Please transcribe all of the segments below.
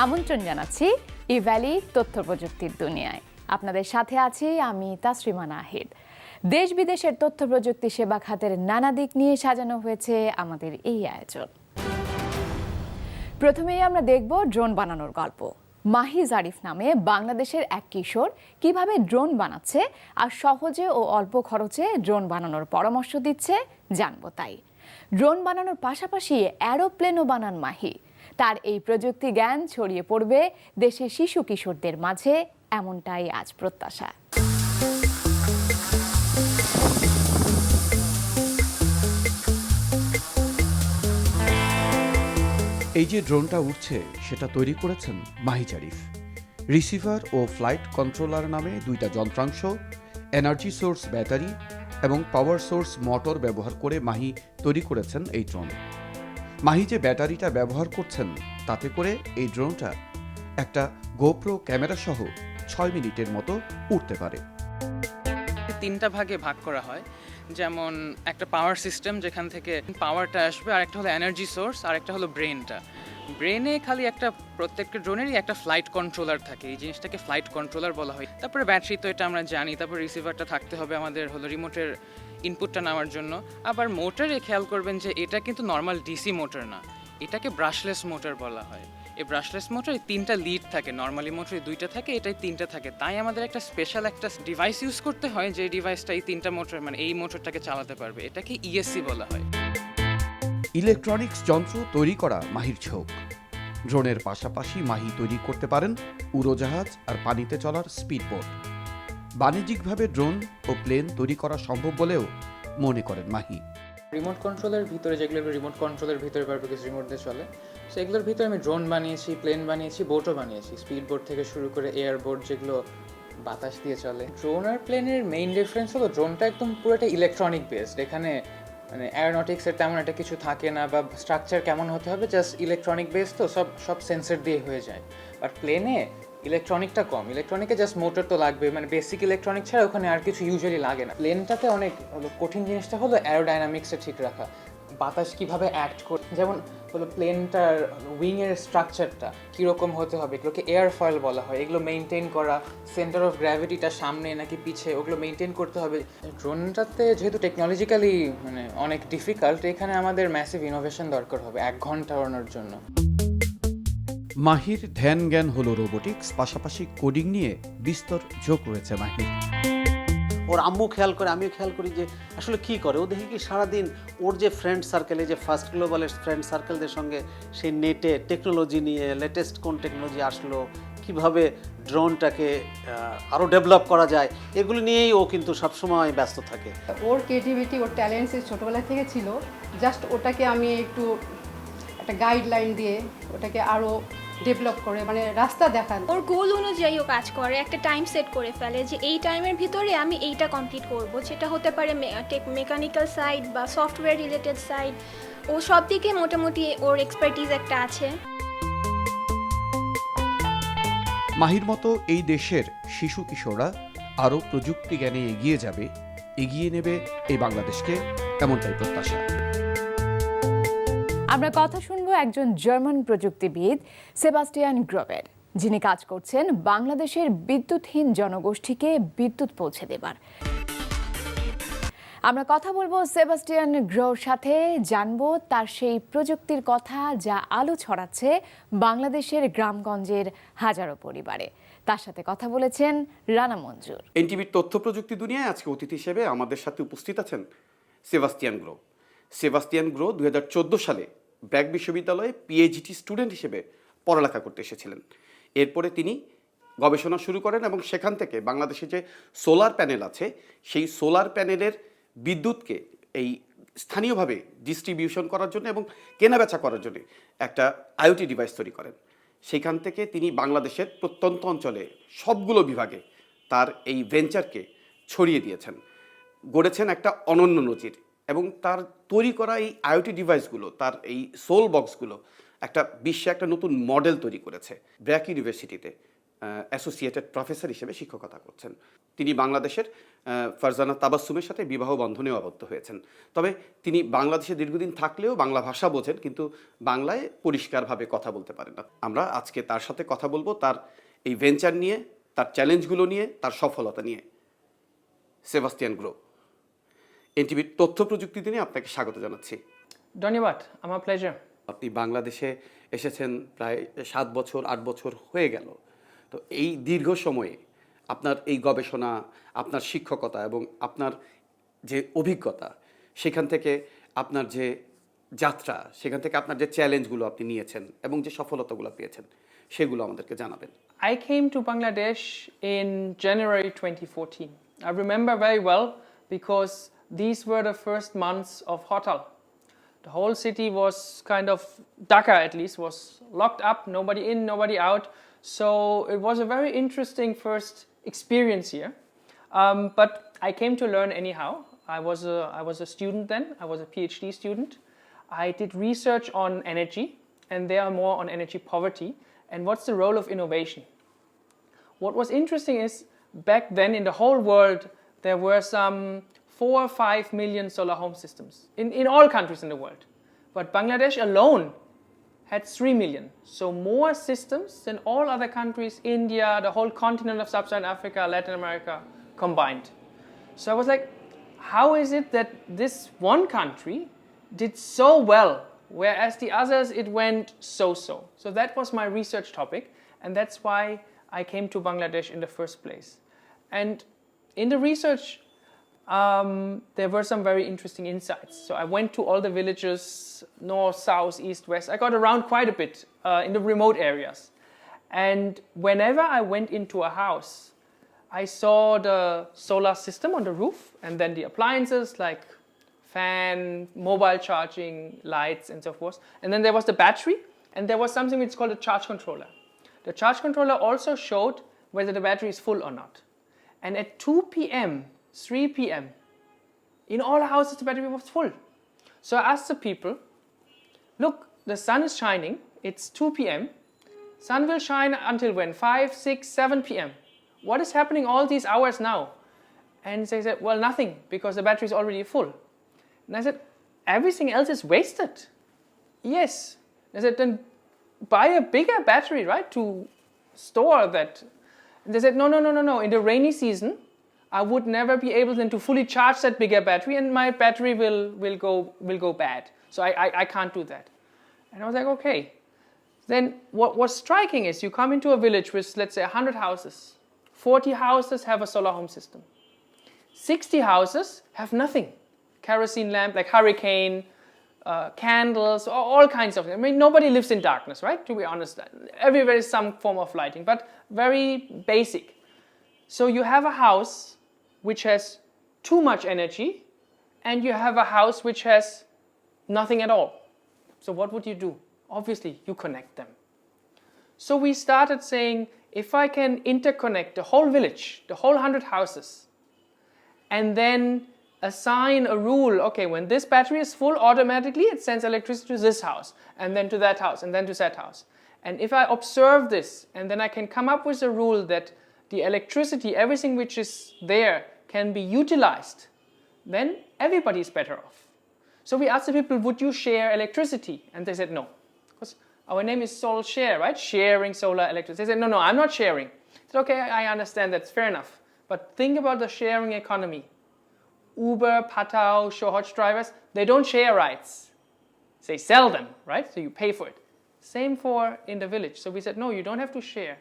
আমন্ত্রণ জানাচ্ছি ইভ্যালি তথ্য প্রযুক্তির দুনিয়ায়। আপনাদের সাথে আছি আমি তাসরিমা নাহিদ। দেশ বিদেশের তথ্য প্রযুক্তি সেবা খাতের নানা দিক নিয়ে সাজানো হয়েছে আমাদের এই আয়োজন। প্রথমেই আমরা দেখব ড্রোন বানানোর গল্প। মাহি জারিফ নামে বাংলাদেশের এক কিশোর কিভাবে ড্রোন বানাচ্ছে আর সহজে ও অল্প খরচে ড্রোন বানানোর পরামর্শ দিচ্ছে জানবো তাই। ড্রোন বানানোর পাশাপাশি অ্যারোপ্লেনও বানান মাহি। তার এই প্রযুক্তি জ্ঞান ছড়িয়ে পড়বে দেশের শিশু কিশোরদের মাঝে, এমনটাই আজ প্রত্যাশা। এই যে ড্রোনটা উঠছে সেটা তৈরি করেছেন মাহি জারিফ। রিসিভার ও ফ্লাইট কন্ট্রোলার নামে দুইটা যন্ত্রাংশ, এনার্জি সোর্স ব্যাটারি এবং পাওয়ার সোর্স মোটর ব্যবহার করে মাহি তৈরি করেছেন এই ড্রোন। মাহি যে ব্যাটারিটা ব্যবহার করছেন তাতে করে এই ড্রোনটা একটা গোপ্রো ক্যামেরা সহ 6 মিনিটের মতো উঠতে পারে। 3টা ভাগে ভাগ করা হয়, যেমন একটা পাওয়ার সিস্টেম যেখান থেকে পাওয়ারটা আসবে, আর একটা হলো এনার্জি সোর্স, আর একটা হলো ব্রেনটা। ব্রেনে খালি একটা প্রত্যেকটা ড্রোনেরই একটা ফ্লাইট কন্ট্রোলার থাকে, এই জিনিসটাকে ফ্লাইট কন্ট্রোলার বলা হয়। তারপরে ব্যাটারি তো এটা আমরা জানি, তারপর রিসিভারটা থাকতে হবে আমাদের হলো রিমোটের ইনপুটটা নেওয়ার জন্য। আবার মোটরে খেয়াল করবেন যে এটা কিন্তু নর্মাল ডিসি মোটর না, এটাকে ব্রাশলেস মোটর বলা হয়। এই ব্রাশলেস মোটর 3টা লিড থাকে, নর্মালি মোটরে 2টা থাকে, এটাই 3টা থাকে। তাই আমাদের একটা স্পেশাল একটা ডিভাইস ইউজ করতে হয় যে ডিভাইসটা এই 3টা মোটর মানে এই মোটরটাকে চালাতে পারবে, এটাকে ইএসসি বলা হয়। ইলেকট্রনিক্স যন্ত্র তৈরি করা মাহির ঝোঁক। ড্রোনের পাশাপাশি মাহি তৈরি করতে পারেন উড়োজাহাজ আর পানিতে চলার স্পিডবোট। বাণিজ্যিকভাবে ড্রোন ও প্লেন তৈরি করা সম্ভব বলেও মনে করেন মাহি। রিমোট কন্ট্রোলের ভিতরে যেগুলো রিমোট কন্ট্রোলের ভিতরে পারফেক্ট রিমোট দিয়ে চলে, সেগুলোর ভিতরে আমি ড্রোন বানিয়েছি, প্লেন বানিয়েছি, বোটও বানিয়েছি। স্পিড বোট থেকে শুরু করে এয়ার বোট যেগুলো বাতাস দিয়ে চলে। ড্রোন আর প্লেনের মেইন ডিফারেন্স হলো ড্রোনটা একদম পুরোটা ইলেকট্রনিক বেসড। এখানে মানে অ্যারোনটিক্সের তেমন একটা কিছু থাকে না, বা স্ট্রাকচার কেমন হতে হবে, জাস্ট ইলেকট্রনিক বেস, তো সব সেন্সর দিয়ে হয়ে যায়। বাট প্লেনে ইলেকট্রনিকটা কম, ইলেকট্রনিকে জাস্ট মোটর তো লাগবে, মানে বেসিক ইলেকট্রনিক ছাড়া ওখানে আর কিছু ইউজুয়ালি লাগে না। প্লেনটাতে অনেক কঠিন জিনিসটা হলো অ্যারোডাইনামিক্সটা ঠিক রাখা, বাতাস কিভাবে অ্যাক্ট করে, যেমন হলো প্লেনটার উইংয়ের স্ট্রাকচারটা কীরকম হতে হবে, এগুলোকে এয়ারফয়েল বলা হয়, এগুলো মেনটেন করা, সেন্টার অফ গ্র্যাভিটিটা সামনে নাকি পিছে ওগুলো মেনটেন করতে হবে। ড্রোনটাতে যেহেতু টেকনোলজিক্যালি মানে অনেক ডিফিকাল্ট, এখানে আমাদের ম্যাসিভ ইনোভেশন দরকার হবে 1 ঘন্টা ওড়ানোর জন্য। মাহির ধ্যান জ্ঞান হলো রোবোটিক্স, পাশাপাশি কোডিং নিয়ে বিস্তর ঝোঁক রয়েছে মাহির। ওর আম্মু খেয়াল করে, আমিও খেয়াল করি যে আসলে কি করে ও। দেখি কি সারাদিন ওর যে ফ্রেন্ড সার্কেলে, যে ফার্স্ট গ্লোবালের ফ্রেন্ড সার্কেলদের সঙ্গে সেই নেটে টেকনোলজি নিয়ে লেটেস্ট কোন টেকনোলজি আসলো, কিভাবে ড্রোনটাকে আরও ডেভেলপ করা যায়, এগুলো নিয়েই ও কিন্তু সবসময় ব্যস্ত থাকে। ওর ক্রিয়েটিভিটি, ওর ট্যালেন্টস ছোটোবেলা থেকে ছিল, জাস্ট ওটাকে আমি একটু একটা গাইডলাইন দিয়ে ওটাকে আরও ডেভেলপ করে মানে রাস্তা দেখান। ওর গোল অনুযায়ী ও কাজ করে, একটা টাইম সেট করে ফেলে যে এই টাইমের ভিতরে আমি এইটা কমপ্লিট করব। সেটা হতে পারে মেকানিক্যাল সাইড বা সফটওয়্যার রিলেটেড সাইড, ও সব দিকে মোটামুটি ওর এক্সপার্টিজ একটা আছে। মাহির মতো এই দেশের শিশু কিশোররা আরও প্রযুক্তি জ্ঞানে এগিয়ে যাবে, এগিয়ে নেবে এই বাংলাদেশকে, এমনটাই প্রত্যাশা। আমরা কথা শুনবো একজন জার্মান প্রযুক্তিবিদ সেবাস্টিয়ান গ্রোভের, যিনি কাজ করছেন বাংলাদেশের বিদ্যুৎহীন জনগোষ্ঠীকে বিদ্যুৎ পৌঁছে দেবার। আমরা কথা বলবো সেবাস্টিয়ান গ্রোর সাথে, জানবো তার সেই প্রযুক্তির কথা যা আলো ছড়াচ্ছে বাংলাদেশের গ্রামগঞ্জের হাজারো পরিবারে। তার সাথে কথা বলেছেন রানা মঞ্জুর। এনটিভির তথ্য প্রযুক্তি দুনিয়ায় আজকে অতিথি হিসেবে আমাদের সাথে উপস্থিত আছেন সেবাস্টিয়ান গ্রো। সেবাস্টিয়ান গ্রো 2014 সালে ব্র্যাক বিশ্ববিদ্যালয়ে পিএইচডি স্টুডেন্ট হিসেবে পড়ালেখা করতে এসেছিলেন। এরপরে তিনি গবেষণা শুরু করেন এবং সেখান থেকে বাংলাদেশে যে সোলার প্যানেল আছে সেই সোলার প্যানেলের বিদ্যুৎকে এই স্থানীয়ভাবে ডিস্ট্রিবিউশন করার জন্য এবং কেনাবেচা করার জন্য একটা আইওটি ডিভাইস তৈরি করেন। সেখান থেকে তিনি বাংলাদেশের প্রত্যন্ত অঞ্চলে সবগুলো বিভাগে তার এই ভেঞ্চারকে ছড়িয়ে দিয়েছেন, গড়েছেন একটা অনন্য নজির। এবং তার তৈরি করা এই আইওটি ডিভাইসগুলো, তার এই সোল বক্সগুলো একটা বিশ্বে একটা নতুন মডেল তৈরি করেছে। ব্র্যাক ইউনিভার্সিটিতে অ্যাসোসিয়েটেড প্রফেসর হিসেবে শিক্ষকতা করছেন। তিনি বাংলাদেশের ফারজানা তাবাসসুমের সাথে বিবাহ বন্ধনেও আবদ্ধ হয়েছেন। তবে তিনি বাংলাদেশে দীর্ঘদিন থাকলেও বাংলা ভাষা বোঝেন, কিন্তু বাংলায় পরিষ্কারভাবে কথা বলতে পারেন না। আমরা আজকে তার সাথে কথা বলবো তার এই ভেঞ্চার নিয়ে, তার চ্যালেঞ্জগুলো নিয়ে, তার সফলতা নিয়ে। সেবাস্তিয়ান গ্রো, এনটিভির তথ্য প্রযুক্তি দিনে আপনাকে স্বাগত জানাচ্ছি। ধন্যবাদ, আমার প্লেজার। আপনি বাংলাদেশে এসেছেন প্রায় 7 বছর 8 বছর হয়ে গেল। তো এই দীর্ঘ সময়ে আপনার এই গবেষণা, আপনার শিক্ষকতা এবং আপনার যে অভিজ্ঞতা, সেখান থেকে আপনার যে যাত্রা, সেখান থেকে আপনার যে চ্যালেঞ্জগুলো আপনি নিয়েছেন এবং যে সফলতাগুলো পেয়েছেন, সেগুলো আমাদেরকে জানাবেন। I came to Bangladesh in January 2014. I remember very well because these were the first months of Hotel. The whole city was kind of, Dhaka at least, was locked up, nobody in, nobody out. So it was a very interesting first experience here. But I came to learn anyhow. I was a student then, I was a PhD student. I did research on energy, and there are more on energy poverty and what's the role of innovation. What was interesting is back then in the whole world there were some 4 or 5 million solar home systems in all countries in the world. But Bangladesh alone had 3 million. So more systems than all other countries, India, the whole continent of Sub-Saharan Africa, Latin America combined. So I was like, how is it that this one country did so well, whereas the others it went so-so? So that was my research topic, and that's why I came to Bangladesh in the first place. And in the research, there were some very interesting insights. So I went to all the villages, north, south, east, west. I got around quite a bit in the remote areas. And whenever I went into a house, I saw the solar system on the roof, and then the appliances like fan, mobile charging, lights, and so forth. And then there was the battery, and there was something which is called a charge controller. The charge controller also showed whether the battery is full or not. And at 2 p.m., 3 p.m., in all houses the battery was full. So I asked the people, look, the sun is shining, it's 2 p.m., sun will shine until when? 5, 6, 7 p.m. What is happening all these hours now? And they said, well, nothing, because the battery is already full. And I said, everything else is wasted. Yes. I said, then buy a bigger battery, right, to store that. And they said, no. In the rainy season, I would never be able then to fully charge that bigger battery, and my battery will go bad. So I can't do that. And I was like, okay. Then what was striking is you come into a village with, let's say, 100 houses. 40 houses have a solar home system. 60 houses have nothing. Kerosene lamp, like hurricane, candles, all kinds of things. I mean, nobody lives in darkness, right? To be honest, everywhere is some form of lighting, but very basic. So you have a house which has too much energy, and you have a house which has nothing at all. So what would you do? Obviously, you connect them. So we started saying, if I can interconnect the whole village, the whole 100 houses, and then assign a rule, okay, when this battery is full, automatically it sends electricity to this house, and then to that house, and then to that house. And if I observe this, and then I can come up with a rule that the electricity, everything which is there, can be utilized, then everybody is better off. So we asked the people, would you share electricity? And they said no. Because our name is Sol Share, right? Sharing solar electricity. They said, no, I'm not sharing. I said, okay, I understand, that's fair enough. But think about the sharing economy. Uber, Patao, Shohoj drivers, they don't share rides. They sell them, right? So you pay for it. Same for in the village. So we said, no, you don't have to share.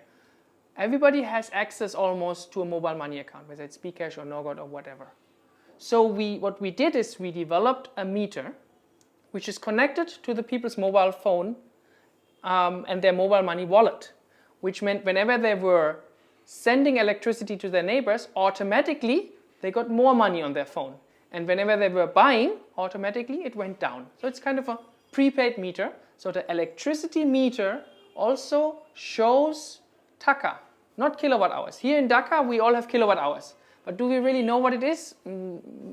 Everybody has access almost to a mobile money account, whether it's Bcash or Nogod or whatever. So what we did is we developed a meter which is connected to the people's mobile phone and their mobile money wallet, which meant whenever they were sending electricity to their neighbors, automatically they got more money on their phone. And whenever they were buying, automatically it went down. So it's kind of a prepaid meter. So the electricity meter also shows taka, not kilowatt hours. Here in Dhaka, we all have kilowatt hours. But do we really know what it is?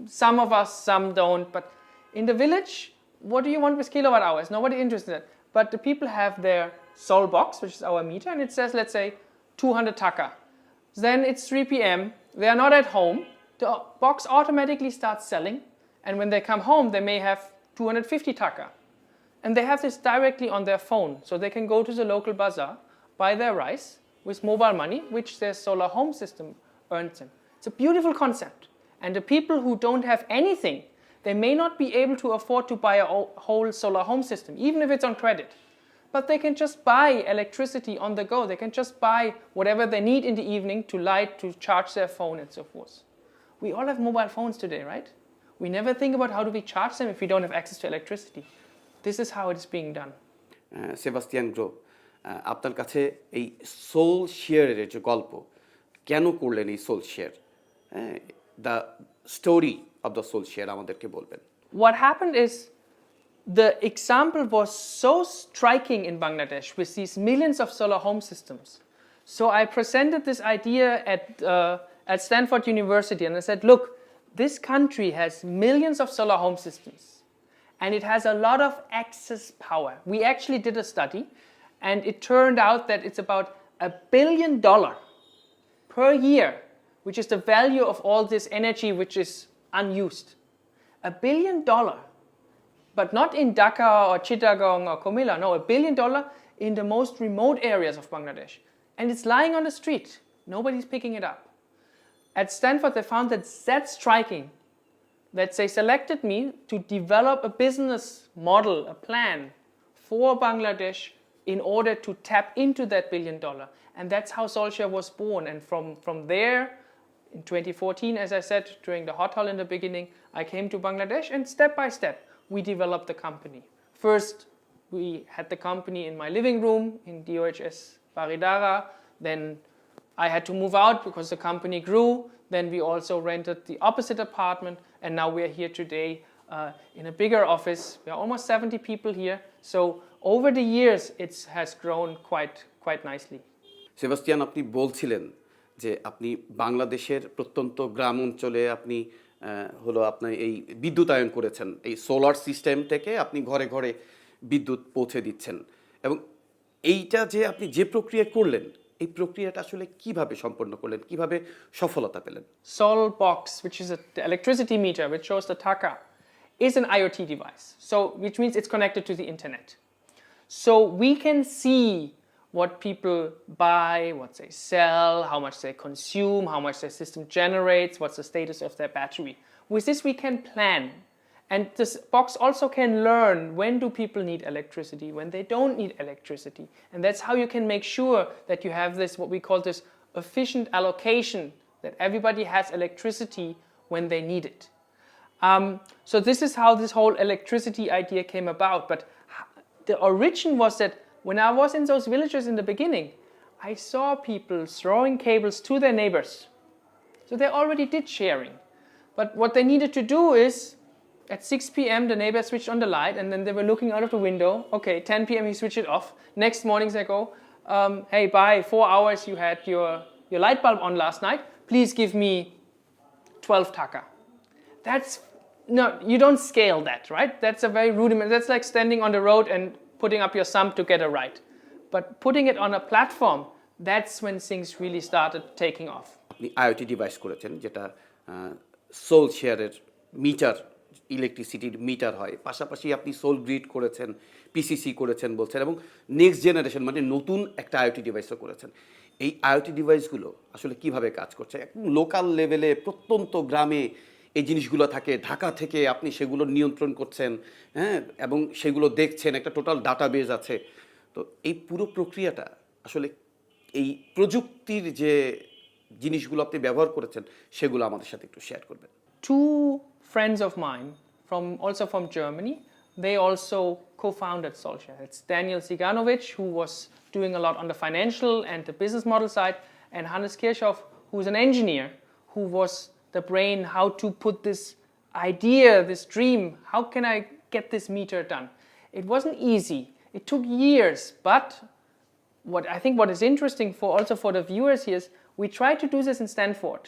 Some of us, some don't. But in the village, what do you want with kilowatt hours? Nobody interested in that. But the people have their Sol box, which is our meter, and it says, let's say, 200 taka. Then it's 3 p.m. They are not at home. The box automatically starts selling. And when they come home, they may have 250 taka. And they have this directly on their phone. So they can go to the local bazaar, buy their rice with mobile money, which their solar home system earns them. It's a beautiful concept. And the people who don't have anything, they may not be able to afford to buy a whole solar home system, even if it's on credit. But they can just buy electricity on the go. They can just buy whatever they need in the evening to light, to charge their phone and so forth. We all have mobile phones today, right? We never think about how do we charge them if we don't have access to electricity. This is how it is being done. Sebastian grow, আপনার কাছে এই soul শেয়ারের যে গল্প, কেন করলেন এই SOLshare, the story of the SOLshare আমাদেরকে বলবেন। What happened is the example was so striking in Bangladesh with these millions of solar home systems. So I presented this idea at Stanford University and I said, look, this country has millions of solar home systems and it has a lot of excess power. We actually did a study and it turned out that it's about $1 billion per year, which is the value of all this energy which is unused. $1 billion. But not in Dhaka or Chittagong or Comilla, no, $1 billion in the most remote areas of Bangladesh. And it's lying on the street. Nobody's picking it up. At Stanford, they found that that's striking, that they selected me to develop a business model, a plan for Bangladesh in order to tap into that $1 billion. And that's how Solskjaer was born. And from there, in 2014, as I said, during the hotel in the beginning, I came to Bangladesh and step by step, we developed the company. First, we had the company in my living room in DOHS Baridara. Then I had to move out because the company grew. Then we also rented the opposite apartment. And now we are here today in a bigger office. We are almost 70 people here. So over the years, it has grown quite nicely. Sebastian, আপনি বলছিলেন যে আপনি বাংলাদেশের প্রত্যন্ত গ্রাম অঞ্চলে আপনি আপনি এই বিদ্যুতায়ন করেছেন, এই সোলার সিস্টেম থেকে আপনি ঘরে ঘরে বিদ্যুৎ পৌঁছে দিচ্ছেন, এবং এইটা যে আপনি যে প্রক্রিয়া করলেন, এই প্রক্রিয়াটা আসলে কিভাবে সম্পন্ন করলেন, কিভাবে সফলতা পেলেন? Sol box, which is the electricity meter which shows the taka, is an IoT device. So which means it's connected to the internet. So we can see what people buy, what they sell, how much they consume, how much their system generates, what's the status of their battery. With this we can plan. And this box also can learn when do people need electricity, when they don't need electricity. And that's how you can make sure that you have this, what we call this efficient allocation, that everybody has electricity when they need it. So this is how this whole electricity idea came about. But the origin was that when I was in those villages in the beginning, I saw people throwing cables to their neighbors. So they already did sharing. But what they needed to do is, at 6 p.m. the neighbor switched on the light and then they were looking out of the window. Okay, 10 p.m. he switched it off. Next morning they go, hey, bye, 4 hours you had your light bulb on last night. Please give me 12 taka. No, you don't scale that, right? That's a very rudiment. That's like standing on the road and putting up your thumb to get a ride. But putting it on a platform, that's when things really started taking off. আপনি IoT device করেছেন যেটা soul শেয়ারের metre, ইলেকট্রিসিটির metre হয়, পাশাপাশি আপনি soul grid করেছেন, PCC করেছেন বলছেন, এবং নেক্সট জেনারেশন মানে নতুন একটা আইওটি ডিভাইসও করেছেন। এই আইওটি ডিভাইসগুলো আসলে কিভাবে কাজ করছে? একদম লোকাল লেভেলে প্রত্যন্ত গ্রামে এই জিনিসগুলো থাকে, ঢাকা থেকে আপনি সেগুলো নিয়ন্ত্রণ করছেন, হ্যাঁ, এবং সেগুলো দেখছেন, একটা টোটাল ডাটাবেজ আছে। তো এই পুরো প্রক্রিয়াটা আসলে এই প্রযুক্তির যে জিনিসগুলো আপনি ব্যবহার করেছেন সেগুলো আমাদের সাথে একটু শেয়ার করবেন। Two friends of mine, also from Germany, they also co-founded Solskjaer. It's Daniel Siganovic, who was doing a lot on the financial and the business model side, and Hannes Kirchhoff, who's an engineer, who was the brain, how to put this idea, this dream, how can I get this meter done? It wasn't easy. It took years, but what is interesting for the viewers here is we tried to do this in Stanford.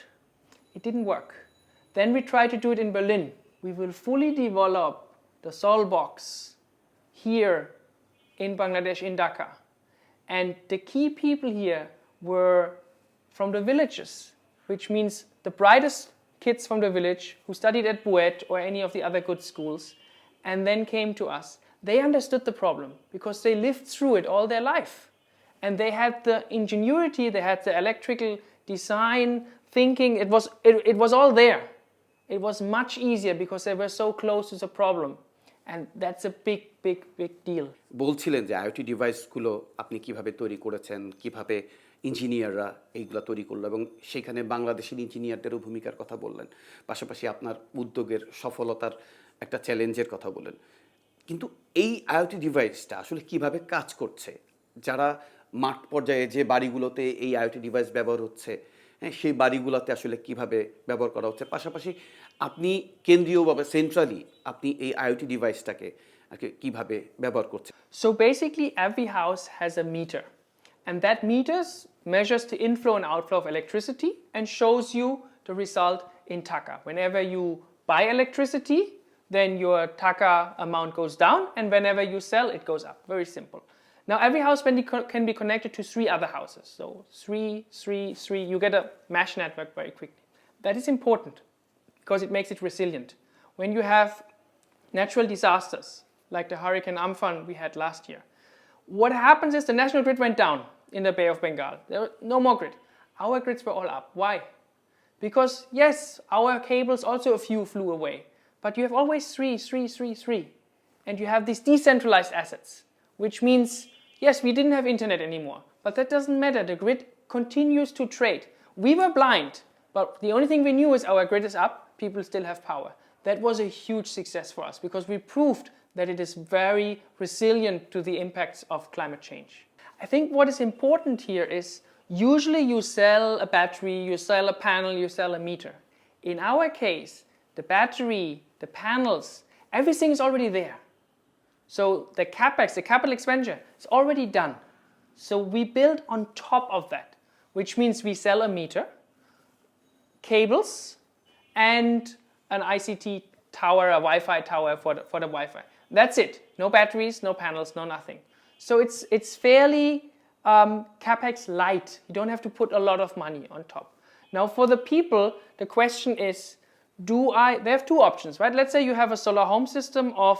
It didn't work. Then we tried to do it in Berlin. We will fully develop the Sol box here in Bangladesh, in Dhaka. And the key people here were from the villages, which means the brightest kids from the village who studied at Bouet or any of the other good schools and then came to us. They understood the problem because they lived through it all their life. And they had the ingenuity, they had the electrical design, thinking, it was all there. It was much easier because they were so close to the problem. And that's a big, big, big deal. বলছিলেন যে IoT ডিভাইসগুলো আপনি কিভাবে তৈরি করেছেন, কিভাবে ইঞ্জিনিয়াররা এইগুলো তৈরি করলো এবং সেখানে বাংলাদেশের ইঞ্জিনিয়ারদেরও ভূমিকার কথা বললেন, পাশাপাশি আপনার উদ্যোগের সফলতার একটা চ্যালেঞ্জের কথা বললেন। কিন্তু এই আইওটি ডিভাইসটা আসলে কিভাবে কাজ করছে, যারা মাঠ পর্যায়ে যে বাড়িগুলোতে এই আইওটি ডিভাইস ব্যবহার হচ্ছে, হ্যাঁ, সেই বাড়িগুলোতে আসলে কিভাবে ব্যবহার করা হচ্ছে, পাশাপাশি আপনি কেন্দ্রীয়ভাবে সেন্ট্রালি আপনি এই আইওটি ডিভাইসটাকে কিভাবে ব্যবহার করছেন? So basically every house has a meter, and that meter measures the inflow and outflow of electricity and shows you the result in taka. Whenever you buy electricity, then your taka amount goes down, and whenever you sell, it goes up. Very simple. Now every house can be connected to 3 other houses. So 3, 3, 3, you get a mesh network very quickly. That is important because it makes it resilient. When you have natural disasters, like the Hurricane Amphan we had last year, what happens is the national grid went down in the Bay of Bengal. There was no more grid. Our grids were all up. Why? Because yes, our cables also a few flew away, but you have always 3, 3, 3, 3. And you have these decentralized assets, which means, yes, we didn't have internet anymore, but that doesn't matter. The grid continues to trade. We were blind, but the only thing we knew is our grid is up, people still have power. That was a huge success for us because we proved that it is very resilient to the impacts of climate change. I think what is important here is usually you sell a battery, you sell a panel, you sell a meter. In our case, the battery, the panels, everything is already there. So the capex, the capital expenditure, is already done. So we build on top of that, which means we sell a meter, cables, and an ICT tower, a Wi-Fi tower for the Wi-Fi. That's it. No batteries, no panels, no nothing. So it's fairly capex light. You don't have to put a lot of money on top. Now for the people, the question is, they have 2 options, right? Let's say you have a solar home system of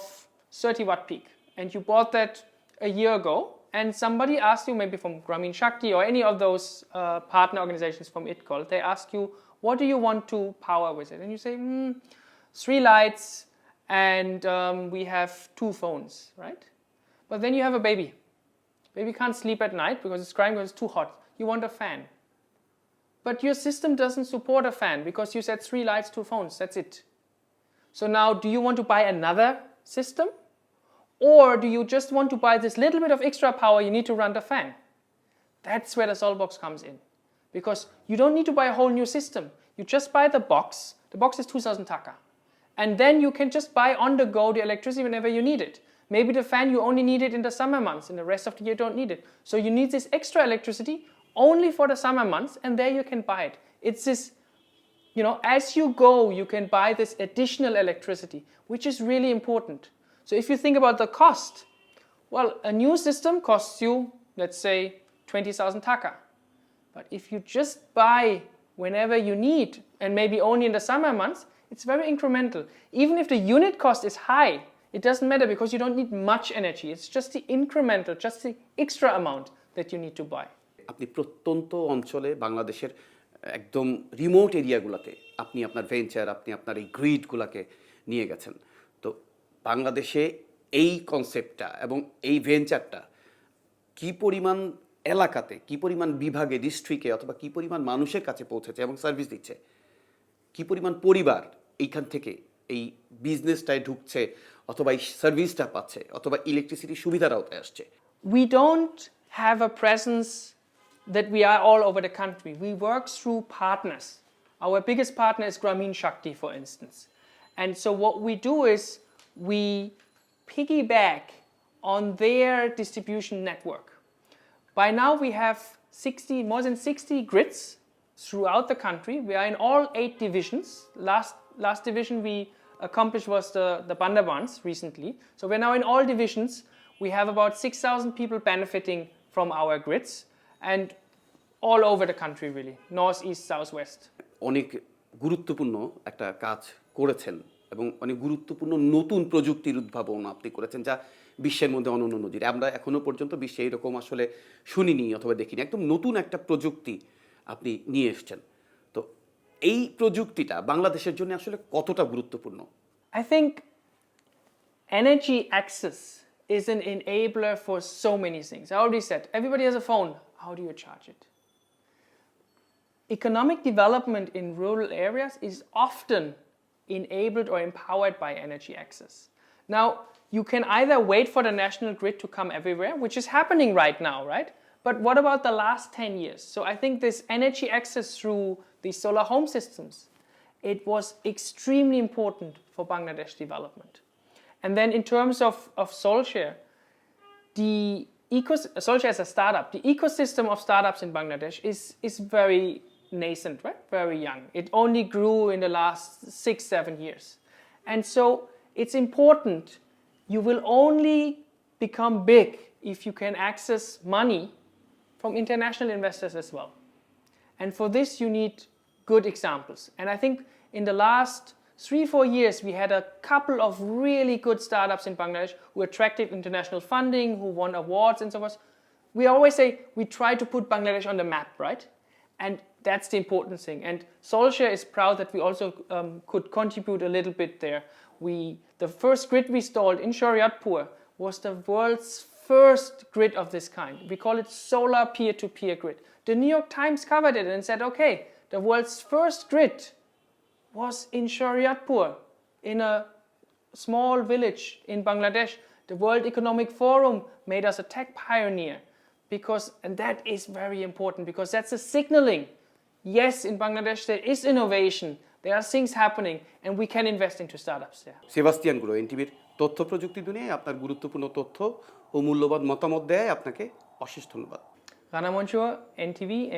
30 watt peak and you bought that a year ago and somebody asked you, maybe from Grameen Shakti or any of those partner organizations from ITCOL, they ask you, what do you want to power with it? And you say, 3 lights and we have 2 phones, right? But then you have a baby. Baby can't sleep at night because it's crying because it's too hot. You want a fan. But your system doesn't support a fan because you said 3 lights, 2 phones, that's it. So now do you want to buy another system? Or do you just want to buy this little bit of extra power you need to run the fan? That's where the Solbox comes in. Because you don't need to buy a whole new system. You just buy the box. The box is 2,000 taka. And then you can just buy on the go the electricity whenever you need it. Maybe the fan you only need it in the summer months, and the rest of the year you don't need it. So you need this extra electricity only for the summer months, and there you can buy it. It's this, as you go, you can buy this additional electricity, which is really important. So if you think about the cost, well, a new system costs you, let's say, 20,000 taka. But if you just buy whenever you need, and maybe only in the summer months, it's very incremental. Even if the unit cost is high, it doesn't matter because you don't need much energy. It's just the incremental, just the extra amount that you need to buy. আপনি প্রত্যন্ত অঞ্চলে বাংলাদেশের একদম remote এরিয়াগুলোতে আপনি আপনার venture, আপনি আপনার এই গ্রিডগুলোকে নিয়ে গেছেন। তো বাংলাদেশে এই কনসেপ্টটা এবং এই ভেঞ্চারটা কি পরিমাণ এলাকাতে, কি পরিমাণ বিভাগে, ডিস্ট্রিক্টে অথবা কি পরিমাণ মানুষের কাছে পৌঁছেছে এবং সার্ভিস দিচ্ছে, কি পরিমাণ পরিবার এইখান থেকে এই বিজনেসটায় ঢুকছে অথবা এই সার্ভিসটা পাচ্ছে অথবা ইলেকট্রিসিটির সুবিধার আওতায় আসছে? We don't have a presence that we are all over the country. We work through partners. Our biggest partner is Grameen Shakti, for instance. And so what we do is we piggyback on their distribution network. By now we have more than 60 grids throughout the country. We are in all 8 divisions. Last division we accomplished was the Bandarbans recently. So we're now in all divisions. We have about 6,000 people benefiting from our grids. And all over the country really, north, east, south, west. অনেক গুরুত্বপূর্ণ একটা কাজ করেছেন এবং অনেক গুরুত্বপূর্ণ নতুন প্রযুক্তির উদ্ভাবন আপনি করেছেন যা বিশ্বের মধ্যে অনন্য নজির। আমরা এখনো পর্যন্ত বিশ্বে এরকম আসলে শুনিনি অথবা দেখিনি। একদম নতুন একটা প্রযুক্তি আপনি নিয়ে এসেছেন। তো এই প্রযুক্তিটা বাংলাদেশের জন্য আসলে কতটা গুরুত্বপূর্ণ? I think energy access is an enabler for so many things. I already said, everybody has a phone. How do you charge it? Economic development in rural areas is often enabled or empowered by energy access. Now, you can either wait for the national grid to come everywhere, which is happening right now, right? But what about the last 10 years? So I think this energy access through these solar home systems, it was extremely important for Bangladesh development. And then in terms of Solskjaer, Solskjaer as a startup, the ecosystem of startups in Bangladesh is very nascent, right? Very young. It only grew in the last 6-7 years. And so it's important. You will only become big if you can access money from international investors as well. And for this, you need good examples. And I think in the last 3-4 years, we had a couple of really good startups in Bangladesh who attracted international funding, who won awards and so forth. We always say we try to put Bangladesh on the map, right? And that's the important thing. And Solskjaer is proud that we also could contribute a little bit there. The first grid we installed in Shariatpur was the world's first grid of this kind. We call it solar peer-to-peer grid. The New York Times covered it and said, okay, the world's first grid was in Shariatpur, in a small village in Bangladesh. The World Economic Forum made us a tech pioneer and that is very important because that's a signaling. Yes, in Bangladesh there is innovation, there are things happening and we can invest into startups there. Sebastian গ্রো, এনটিভির তথ্য প্রযুক্তি দুনিয়ায় আপনার গুরুত্বপূর্ণ তথ্য ও মূল্যবান মতামত দেয় আপনাকে অশেষ ধন্যবাদ। Rana Monjur,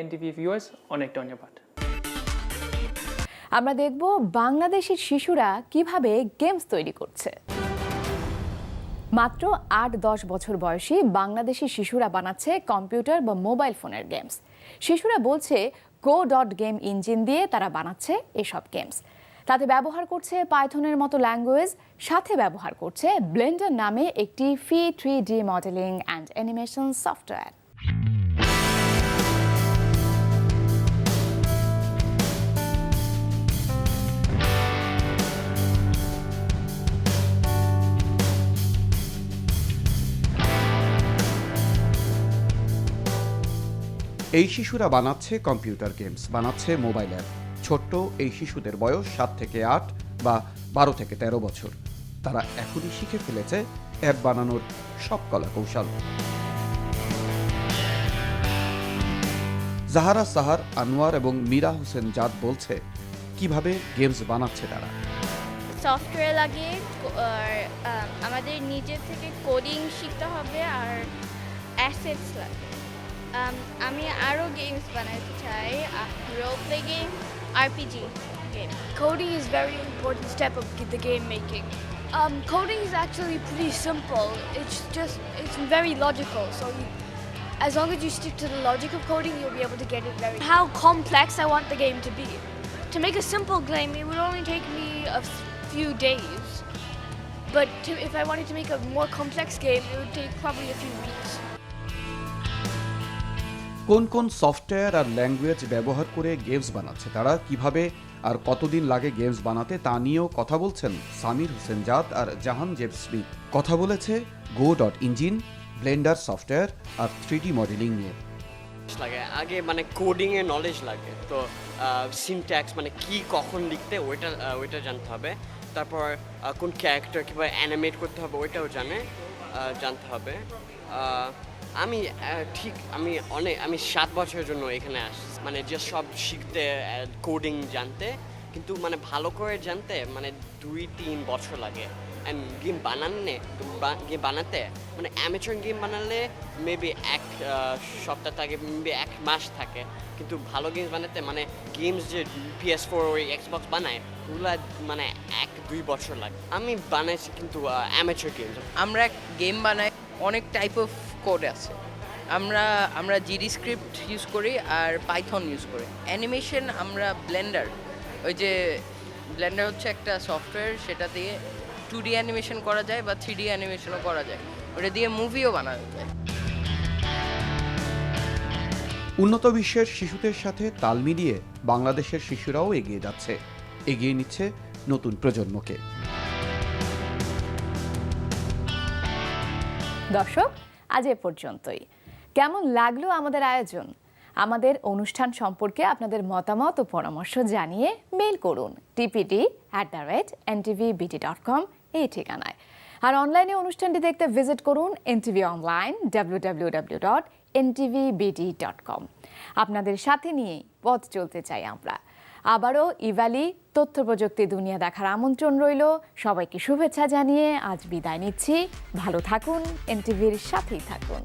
NTV viewers, অনেক ধন্যবাদ। আমরা দেখব বাংলাদেশের শিশুরা কিভাবে গেমস তৈরি করছে। মাত্র 8-10 বছর বয়সী বাংলাদেশি শিশুরা বানাচ্ছে কম্পিউটার বা মোবাইল ফোনের গেমস। শিশুরা বলছে go.game ইঞ্জিন দিয়ে তারা বানাচ্ছে এসব গেমস। তাতে ব্যবহার করছে পাইথনের মতো ল্যাঙ্গুয়েজ, সাথে ব্যবহার করছে ব্লেন্ডার নামে একটি free 3D modelling and animation software. এই শিশুরা বানাচ্ছে কম্পিউটার গেমস, বানাচ্ছে মোবাইল অ্যাপ। ছোট্ট এই শিশুদের বয়স 7 থেকে 8 বা 12 থেকে 13 বছর। তারা এখনই শিখে ফেলেছে অ্যাপ বানানোর সব কলা কৌশল। জাহারা সাহার, আনোয়ার এবং মীরা হোসেন জাদ বলছে কিভাবে গেমস বানাচ্ছে তারা। সফটওয়্যার লাগিয়ে আমাদের নিজের থেকে কোডিং শিখতে হবে আর অ্যাসেটস লাগে। আমি আরও গেমস বানাতে চাই, role play game, RPG game. Coding is a very important step of the game making. Coding is actually pretty simple. It's very logical. So as long as you stick to the logic of coding, you'll be able to get it very. How complex I want the game to be. To make a simple game, it would only take me a few days. But if I wanted to make a more complex game, it would take probably a few weeks. কোন কোন software আর language ব্যবহার করে games বানাচ্ছে তারা, কিভাবে আর কতদিন লাগে games বানাতে তা নিয়েও কথা বলছেন সামির হোসেন জাদ আর জাহান জেব স্মিথ। কথা বলেছে go.ইঞ্জিন, ব্লেন্ডার সফটওয়্যার আর 3D মডেলিং নিয়ে। লাগে আগে মানে কোডিং এর নলেজ লাগে, তো সিনট্যাক্স মানে কি কখন লিখতে ওইটা জানতে হবে। তারপর কোন ক্যারেক্টার কীভাবে অ্যানিমেট করতে হবে ওইটাও জানতে হবে। আমি 7 বছরের জন্য এখানে আসছি, মানে যে সব শিখতে, কোডিং জানতে, কিন্তু মানে ভালো করে জানতে মানে 2-3 বছর লাগে। অ্যান্ড গেম বানাতে মানে অ্যামেচার গেম বানালে মেবি 1 সপ্তাহ থাকে, মেবি 1 মাস থাকে, কিন্তু ভালো গেমস বানাতে মানে গেমস যে PS4 ওই এক্সবক্স বানায় ওগুলো মানে 1-2 বছর লাগে। আমি বানাইছি কিন্তু অ্যামেচার গেমস। আমরা গেম বানাই, অনেক টাইপ অফ কোড আছে, আমরা জিডি স্ক্রিপ্ট ইউজ করি আর পাইথন ইউজ করি। অ্যানিমেশন আমরা ব্লেন্ডার, ওই যে ব্লেন্ডার হচ্ছে একটা সফটওয়্যার, সেটা দিয়ে 2D অ্যানিমেশন করা যায় বা 3D অ্যানিমেশনও করা যায়, ওটা দিয়ে মুভিও বানানো যায়। উন্নত বিশ্বের শিশুদের সাথে তাল মিলিয়ে বাংলাদেশের শিশুরাও এগিয়ে যাচ্ছে, এগিয়ে নিচ্ছে নতুন প্রজন্মকে। দর্শক, আজ এ পর্যন্তই। কেমন লাগলো আমাদের আয়োজন? আমাদের অনুষ্ঠান সম্পর্কে আপনাদের মতামত ও পরামর্শ জানিয়ে মেইল করুন tpd@ntvbt.com এই ঠিকানায়। আর অনলাইনে অনুষ্ঠানটি দেখতে ভিজিট করুন NTV অনলাইন www.ntvbt.com। আপনাদের সাথে নিয়েই পথ চলতে চাই আমরা। আবারও ইভালি তথ্য প্রযুক্তি দুনিয়া দেখার আমন্ত্রণ রইল। সবাইকে শুভেচ্ছা জানিয়ে আজ বিদায় নিচ্ছি। ভালো থাকুন, NTVর সাথেই থাকুন।